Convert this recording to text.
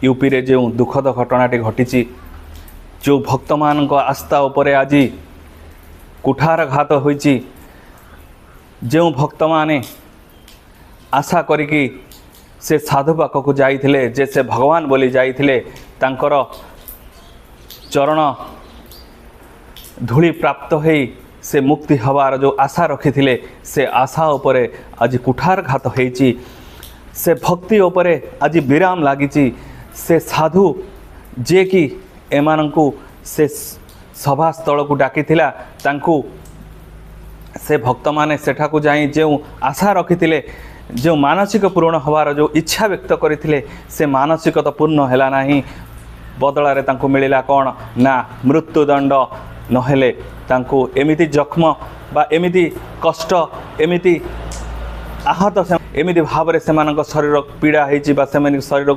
UP रे जो दुखद घटनाटी घटी जो भक्त मान आस्था उपरे आज कुठारघात होइछि जो भक्त माने आशा करिकी से साधु पाखक जाइथिले जे से भगवान बोली जाइथिले तांकर चरण धूली प्राप्त होई से मुक्ति हवार जो आशा रखी से आशा उपरे आज कुठारघात होइछि से भक्ति उपरे आज विराम लागिछि से साधु जे कि एमानंकु से सभा स्थल को डाकिथिला तांकु से भक्त माने सेठाकु जाई जो आशा रखी जो मानसिक पूर्ण हवार जो इच्छा व्यक्त करते से मानसिक तो पूर्ण हैला नाही बदलारे तांकु मिलिला कौन ना मृत्युदंड नहेले तांकु एमिति जख्म बा एमिति कष्ट एमिति आहत एमिति भाव शरीर पीड़ा होइछि बा शरीर